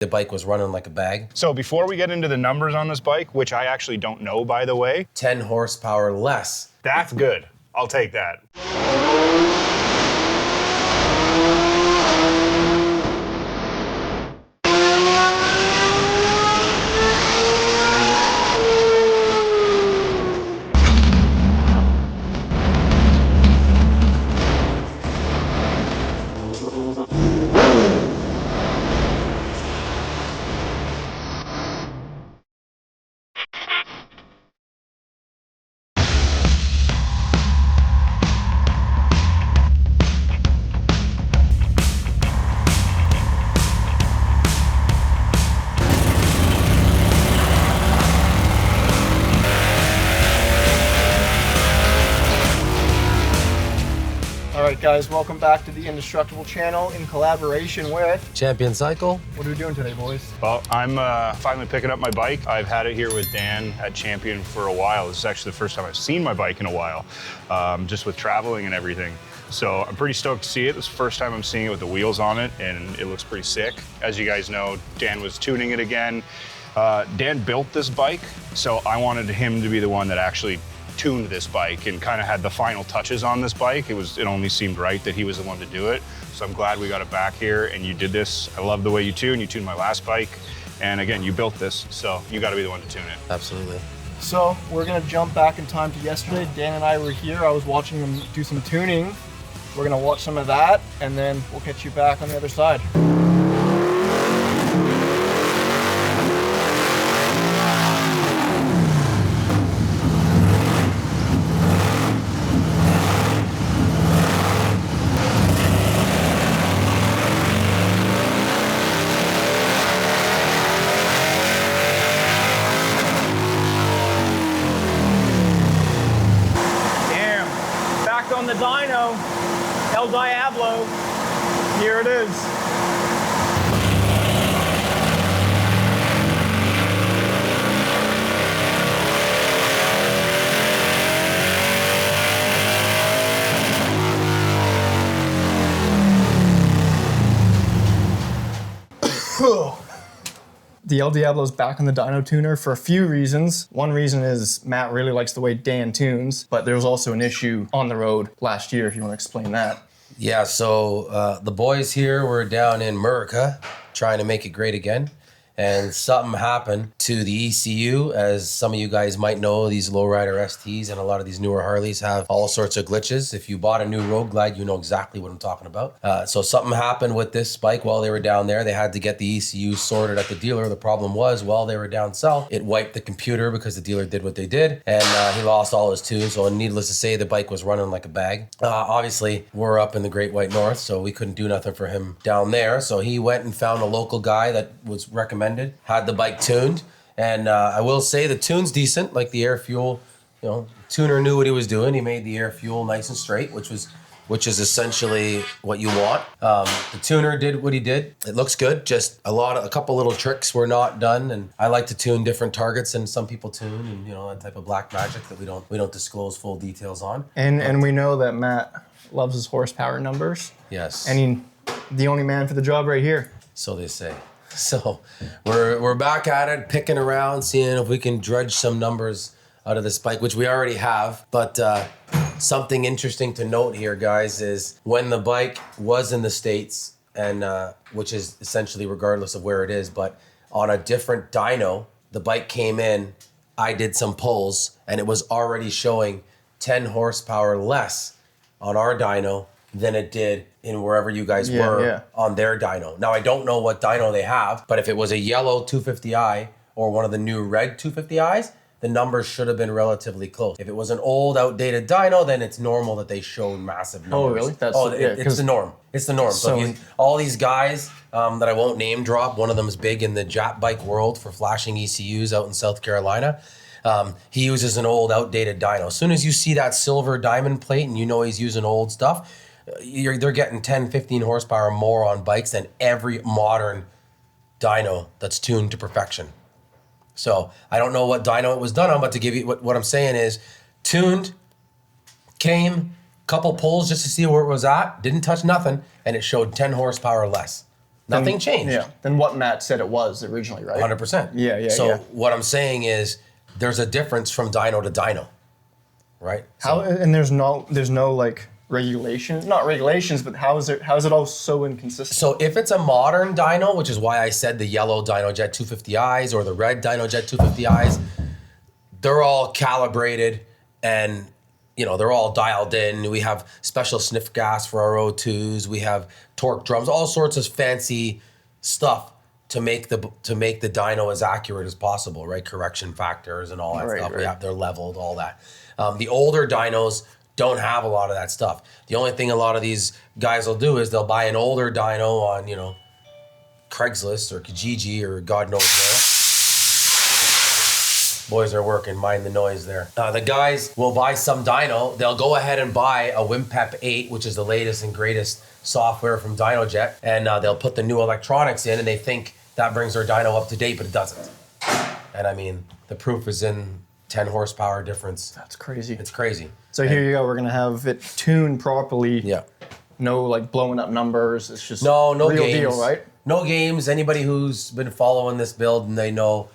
The bike was running like a bag. So before we get into the numbers on this bike, which I actually don't know, by the way. 10 horsepower less. That's good. I'll take that. Alright guys, welcome back to the Indestructible channel in collaboration with Champion Cycle. What are we doing today, boys? Well, I'm finally picking up my bike. I've had it here with Dan at Champion for a while. This is actually the first time I've seen my bike in a while, just with traveling and everything. So I'm pretty stoked to see it. This is the first time I'm seeing it with the wheels on it, and it looks pretty sick. As you guys know, Dan was tuning it again. Dan built this bike, so I wanted him to be the one that actually tuned this bike and kind of had the final touches on this bike. It only seemed right that he was the one to do it. So I'm glad we got it back here and you did this. I love the way you tune. You tuned my last bike. And again, you built this, so you got to be the one to tune it. Absolutely. So we're gonna jump back in time to yesterday. Dan and I were here. I was watching him do some tuning. We're gonna watch some of that and then we'll catch you back on the other side. On the Dyno, Diablo, here it is. The El Diablo's back on the Dyno tuner for a few reasons. One reason is Matt really likes the way Dan tunes, but there was also an issue on the road last year, if you want to explain that. Yeah, so the boys here were down in America trying to make it great again. And something happened to the ECU. As some of you guys might know, these Lowrider STs and a lot of these newer Harleys have all sorts of glitches. If you bought a new Road Glide, you know exactly what I'm talking about. So something happened with this bike while they were down there. They had to get the ECU sorted at the dealer. The problem was, while they were down south, it wiped the computer because the dealer did what they did. And he lost all his tunes. So needless to say, the bike was running like a bag. Obviously, we're up in the Great White North, so we couldn't do nothing for him down there. So he went and found a local guy that was recommended, had the bike tuned, and I will say the tune's decent. Like the air fuel, tuner knew what he was doing. He made the air fuel nice and straight, which is essentially what you want. The tuner did what he did. It looks good. Just a couple little tricks were not done, and I like to tune different targets than some people tune, and that type of black magic that we don't disclose full details on. And we know that Matt loves his horsepower numbers. Yes. And the only man for the job right here. So they say. So we're back at it, picking around, seeing if we can dredge some numbers out of this bike, which we already have. But something interesting to note here, guys, is when the bike was in the States, and which is essentially regardless of where it is, but on a different dyno, the bike came in, I did some pulls, and it was already showing 10 horsepower less on our dyno than it did in wherever you guys were on their dyno. Now, I don't know what dyno they have, but if it was a yellow 250i or one of the new red 250i's, the numbers should have been relatively close. If it was an old, outdated dyno, then it's normal that they show massive numbers. Oh, really? It's the norm. It's the norm. So all these guys that I won't name drop, one of them is big in the Jap bike world for flashing ECUs out in South Carolina. He uses an old, outdated dyno. As soon as you see that silver diamond plate and you know he's using old stuff, they're getting 10, 15 horsepower more on bikes than every modern dyno that's tuned to perfection. So I don't know what dyno it was done on, but to give you what I'm saying is tuned, couple pulls just to see where it was at, didn't touch nothing, and it showed 10 horsepower less. Nothing changed. Yeah. Than what Matt said it was originally, right? 100%. Yeah. So what I'm saying is there's a difference from dyno to dyno, right? And there's no like regulations, not regulations, but how is it all so inconsistent? So if it's a modern dyno, which is why I said the yellow Dynojet 250Is or the red Dynojet 250Is, they're all calibrated and they're all dialed in. We have special sniff gas for our O2s. We have torque drums, all sorts of fancy stuff to make the dyno as accurate as possible, right? Correction factors and all that stuff. Right. They're leveled, all that. The older dynos don't have a lot of that stuff. The only thing a lot of these guys will do is they'll buy an older dyno on, Craigslist or Kijiji or God knows where. Boys are working, mind the noise there. The guys will buy some dyno. They'll go ahead and buy a Wimpep 8, which is the latest and greatest software from Dynojet, and they'll put the new electronics in, and they think that brings their dyno up to date, but it doesn't. And I mean, the proof is in 10 horsepower difference. That's crazy. It's crazy. So here you go. We're gonna have it tuned properly. Yeah. No like blowing up numbers. It's just no real games. deal, right? No games. Anybody who's been following this build and they know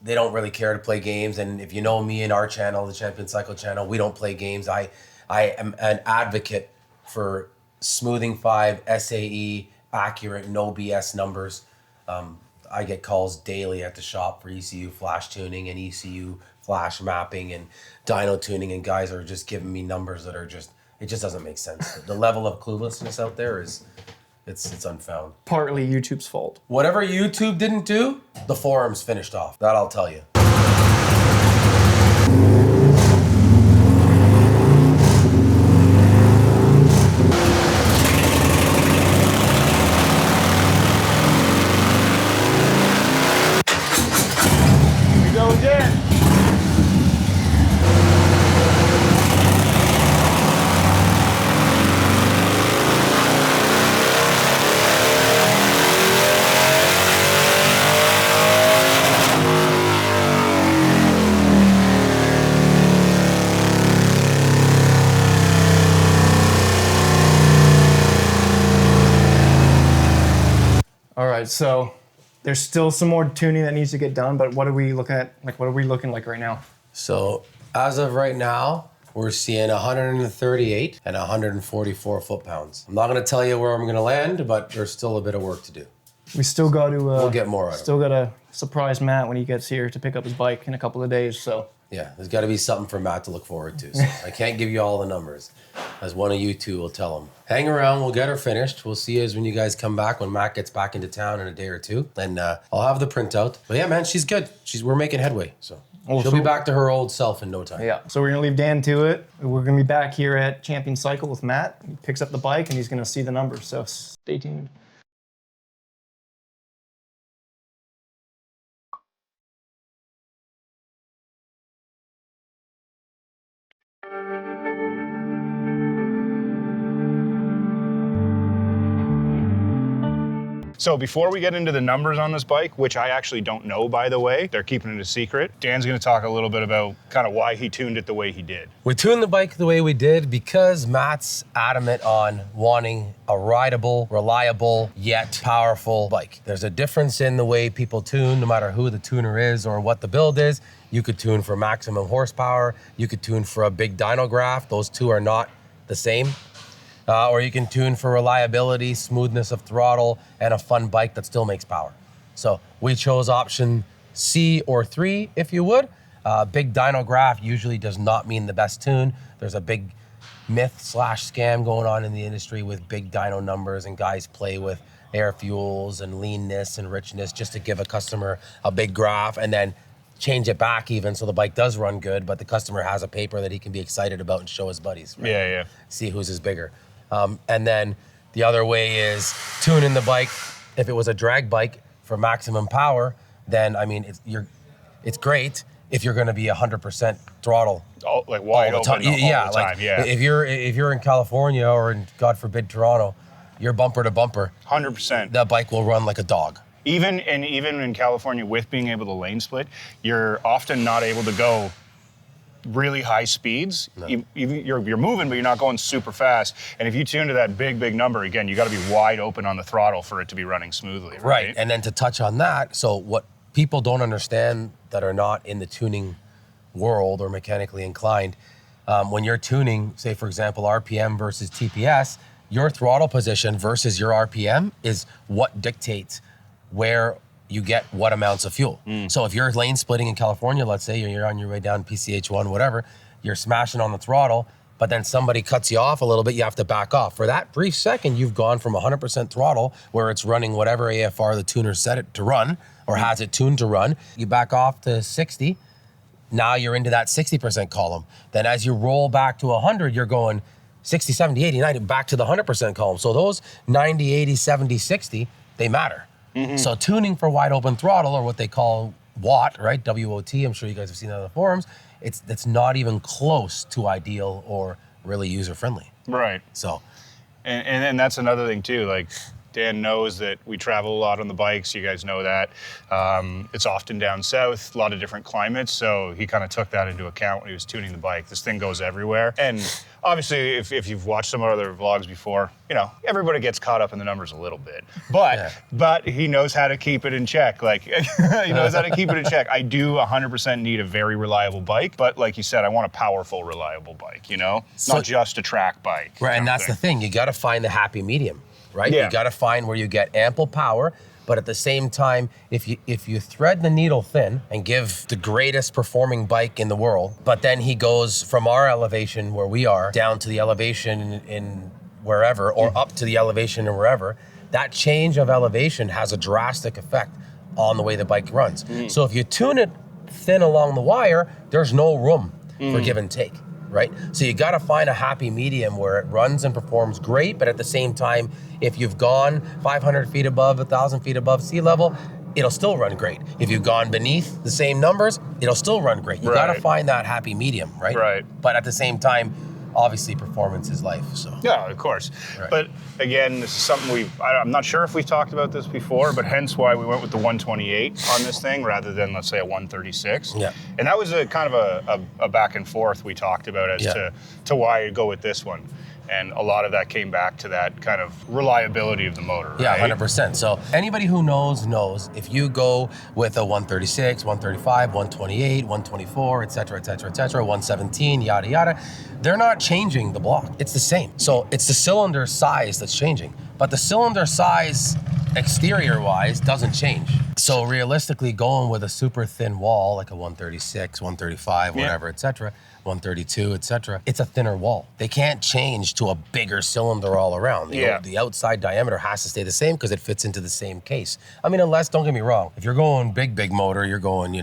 they don't really care to play games. And if you know me and our channel, the Champion Cycle channel, we don't play games. I am an advocate for smoothing 5, SAE, accurate, no BS numbers. I get calls daily at the shop for ECU flash tuning and ECU flash mapping and dyno tuning, and guys are just giving me numbers that are just, it just doesn't make sense. The level of cluelessness out there is, it's unfound. Partly YouTube's fault. Whatever YouTube didn't do, the forums finished off. That I'll tell you. Here we go again. All right, so there's still some more tuning that needs to get done, but what are we looking at? Like, what are we looking like right now? So as of right now, we're seeing 138 and 144 foot-pounds. I'm not going to tell you where I'm going to land, but there's still a bit of work to do. We still got to. We'll get more out of it. Still got to surprise Matt when he gets here to pick up his bike in a couple of days. So Yeah, there's got to be something for Matt to look forward to. So I can't give you all the numbers, as one of you two will tell him. Hang around, we'll get her finished. We'll see you when you guys come back, when Matt gets back into town in a day or two. Then I'll have the printout. But yeah, man, she's good. We're making headway. So she'll be back to her old self in no time. yeah, so we're gonna leave Dan to it. We're gonna be back here at Champion Cycle with Matt. He picks up the bike and he's gonna see the numbers. So stay tuned. So before we get into the numbers on this bike, which I actually don't know, by the way, they're keeping it a secret, Dan's gonna talk a little bit about kind of why he tuned it the way he did. We tuned the bike the way we did because Matt's adamant on wanting a rideable, reliable, yet powerful bike. There's a difference in the way people tune, no matter who the tuner is or what the build is. You could tune for maximum horsepower. You could tune for a big dyno graph. Those two are not the same. Or you can tune for reliability, smoothness of throttle, and a fun bike that still makes power. So we chose option C or 3, if you would. Big dyno graph usually does not mean the best tune. There's a big myth/scam going on in the industry with big dyno numbers, and guys play with air fuels and leanness and richness just to give a customer a big graph and then change it back even so the bike does run good, but the customer has a paper that he can be excited about and show his buddies. Right? Yeah. See whose is bigger. And then the other way is tuning the bike. If it was a drag bike for maximum power, then I mean it's great if you're going to be 100% throttle, Like wide all the time. open all Yeah, the like time. Yeah, if you're in California or in, God forbid, Toronto, you're bumper to bumper. 100%. That bike will run like a dog. Even in California, with being able to lane split, you're often not able to go really high speeds, you're moving, but you're not going super fast. And if you tune to that big number, again, you got to be wide open on the throttle for it to be running smoothly. Right. And then to touch on that, so what people don't understand that are not in the tuning world or mechanically inclined, when you're tuning, say for example, RPM versus TPS, your throttle position versus your RPM is what dictates where you get what amounts of fuel. So if you're lane splitting in California, let's say you're on your way down PCH1, whatever, you're smashing on the throttle, but then somebody cuts you off a little bit, you have to back off. For that brief second, you've gone from 100% throttle, where it's running whatever AFR the tuner set it to run, or has it tuned to run. You back off to 60, now you're into that 60% column. Then as you roll back to 100, you're going 60, 70, 80, 90, back to the 100% column. So those 90, 80, 70, 60, they matter. So tuning for wide open throttle, or what they call WOT, right? W-O-T, I'm sure you guys have seen that on the forums. It's not even close to ideal or really user friendly. Right. So, and that's another thing too. Like Dan knows that we travel a lot on the bikes. You guys know that. It's often down south, a lot of different climates. So he kind of took that into account when he was tuning the bike. This thing goes everywhere. And obviously, if you've watched some other vlogs before, you know, everybody gets caught up in the numbers a little bit. But he knows how to keep it in check. Like, he knows how to keep it in check. I do 100% need a very reliable bike. But like you said, I want a powerful, reliable bike, you know? So, not just a track bike. Right, and that's the thing. You got to find the happy medium, right? Yeah. You got to find where you get ample power, but at the same time, if you thread the needle thin and give the greatest performing bike in the world, but then he goes from our elevation where we are down to the elevation in wherever, or up to the elevation in wherever, that change of elevation has a drastic effect on the way the bike runs. So if you tune it thin along the wire, there's no room for give and take. Right? So you got to find a happy medium where it runs and performs great, but at the same time, if you've gone 500 feet above, 1,000 feet above sea level, it'll still run great. If you've gone beneath the same numbers, it'll still run great. You got to find that happy medium, right? Right. But at the same time, obviously performance is life, so. Yeah, of course. Right. But again, this is something I'm not sure if we've talked about this before, but hence why we went with the 128 on this thing rather than, let's say, a 136. Yeah. And that was a kind of a back and forth we talked about as to why go with this one. And a lot of that came back to that kind of reliability of the motor, right? Yeah, 100%. So anybody who knows if you go with a 136, 135, 128, 124, et cetera, 117, yada, yada, they're not changing the block. It's the same. So it's the cylinder size that's changing. But the cylinder size exterior-wise doesn't change. So realistically, going with a super thin wall, like a 136, 135, whatever, et cetera, 132, et cetera, it's a thinner wall. They can't change to a bigger cylinder all around. The outside diameter has to stay the same because it fits into the same case. I mean, unless, don't get me wrong, if you're going big motor, you're going,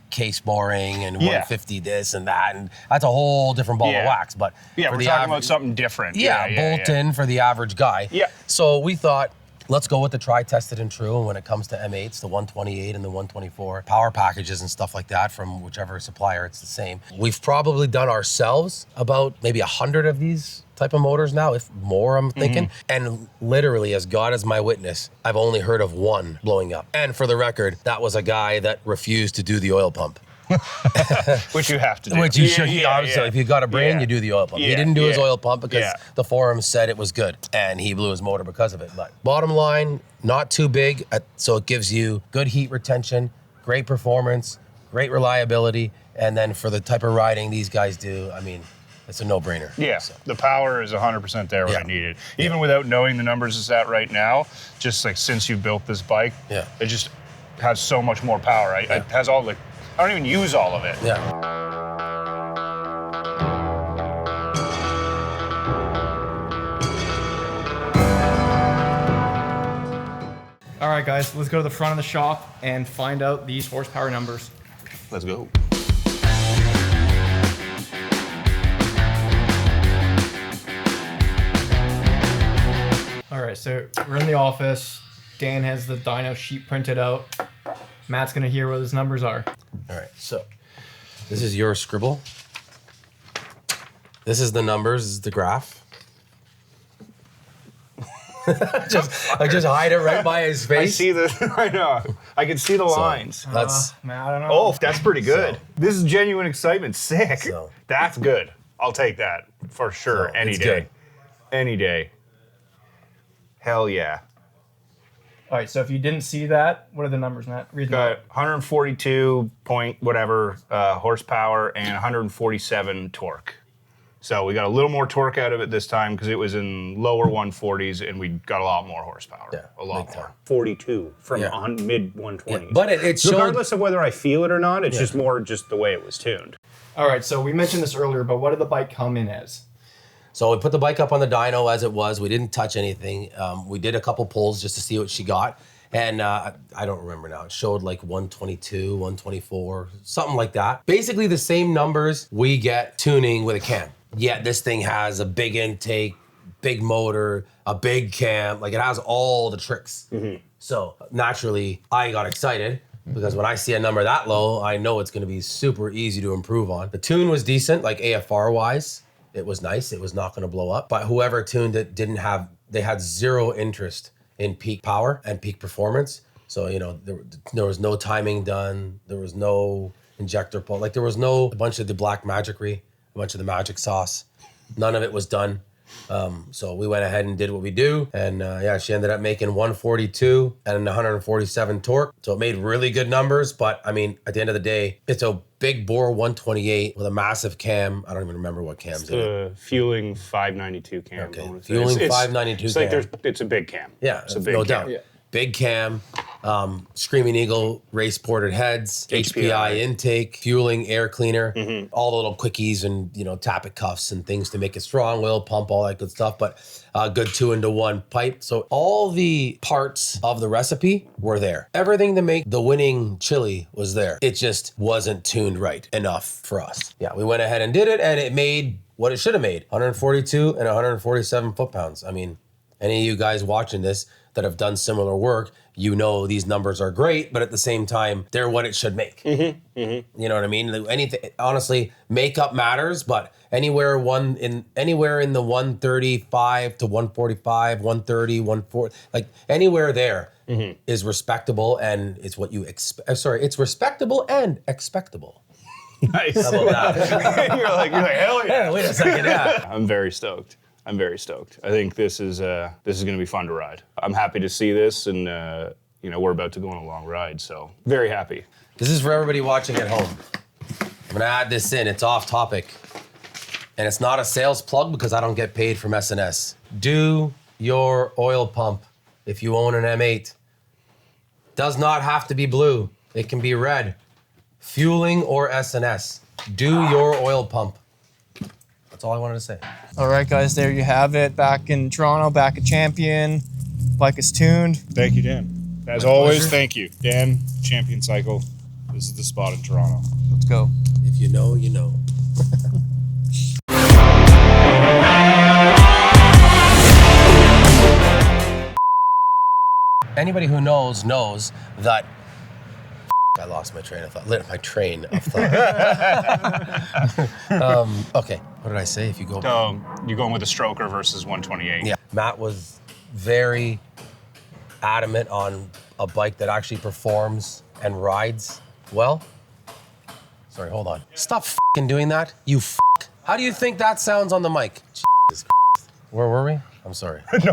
case boring and 150 this and that, and that's a whole different ball of wax. But we're talking about something different. Bolt-in for the average guy. Yeah. So we thought, let's go with the tried, tested, and true. And when it comes to M8s, the 128 and the 124, power packages and stuff like that from whichever supplier, it's the same. We've probably done ourselves about maybe 100 of these type of motors now, if more, I'm thinking. And literally, as God is my witness, I've only heard of one blowing up. And for the record, that was a guy that refused to do the oil pump. Which you have to do. Which you should, obviously. If you got a brain, you do the oil pump. He didn't do his oil pump because the forums said it was good, and he blew his motor because of it. But bottom line, not too big, so it gives you good heat retention, great performance, great reliability, and then for the type of riding these guys do, I mean, it's a no-brainer. Yeah, so the power is 100% there when I need it. Even without knowing the numbers it's at right now, just like since you built this bike, it just has so much more power. Right? It has all the, I don't even use all of it. Yeah. All right, guys, let's go to the front of the shop and find out these horsepower numbers. Let's go. All right, so we're in the office. Dan has the dyno sheet printed out. Matt's gonna hear what his numbers are. All right, so this is your scribble. This is the numbers, this is the graph. I just hide it right by his face. I see this. I know. I can see the lines. That's Man, I don't know. Oh, that's pretty good. So- This is genuine excitement. Sick. So- That's good. I'll take that for sure. So, Any it's day. good. Any day. Hell yeah. All right, so if you didn't see that, what are the numbers, Matt? Read them Got out. 142 point whatever horsepower and 147 torque. So we got a little more torque out of it this time because it was in lower 140s and we got a lot more horsepower. Yeah, a lot big more. time. 42 from Yeah. on mid 120. but it showed. regardless of whether I feel it or not, it's just more just the way it was tuned. All right, so we mentioned this earlier, but what did the bike come in as? So we put the bike up on the dyno as it was. We didn't touch anything. We did a couple pulls just to see what she got. And I don't remember now. It showed like 122, 124, something like that. Basically the same numbers we get tuning with a cam. Yet this thing has a big intake, big motor, a big cam. Like it has all the tricks. So naturally, I got excited because when I see a number that low, I know it's going to be super easy to improve on. The tune was decent, like AFR wise. It was nice. It was not going to blow up. But whoever tuned it they had zero interest in peak power and peak performance. So, you know, there was no timing done. There was no injector pull. Like there was a bunch of the black magicry, a bunch of the magic sauce. None of it was done. So we went ahead and did what we do. And she ended up making 142 and 147 torque. So it made really good numbers. But I mean, at the end of the day, it's a big bore 128 with a massive cam. I don't even remember what cam's in it. The fueling 592 cam. Okay, I wanna say. fueling It's- 592 It's like cam. it's a big cam. Yeah, it's a big no cam. doubt. Yeah. Big cam, Screaming Eagle race ported heads, HPI intake, fueling, air cleaner, all the little quickies and tappet cuffs and things to make it strong, oil pump, all that good stuff. But good 2-into-1 pipe. So all the parts of the recipe were there. Everything to make the winning chili was there. It just wasn't tuned right enough for us. Yeah, we went ahead and did it, and it made what it should have made: 142 and 147 foot-pounds. I mean, any of you guys watching this that have done similar work, these numbers are great, but at the same time, they're what it should make. You know what I mean? Anything, honestly, makeup matters, but anywhere in the 135 to 145, 130, 140, like anywhere there is respectable, and it's what you expect. It's respectable and expectable. Nice. How about that? you're like, hell yeah. Yeah, wait a second. Yeah. I'm very stoked. I'm very stoked. I think this is going to be fun to ride. I'm happy to see this, and we're about to go on a long ride, so very happy. This is for everybody watching at home. I'm gonna add this in. It's off topic, and it's not a sales plug because I don't get paid from SNS. Do your oil pump if you own an M8. Does not have to be blue. It can be red. Fueling or SNS. Do your oil pump. That's all I wanted to say. All right, guys, there you have it. Back in Toronto, back at Champion. Bike is tuned. Thank you, Dan. As My always, pleasure. thank you. Dan, Champion Cycle. This is the spot in Toronto. Let's go. If you know, you know. Anybody who knows that I lost my train of thought. My train of thought. Okay, what did I say? If you go, So you're going with a stroker versus 128. yeah. Matt was very adamant on a bike that actually performs and rides well. Sorry, hold on. Stop f***ing doing that, you f***. How do you think that sounds on the mic? Jesus Christ. Where were we? I'm sorry. No,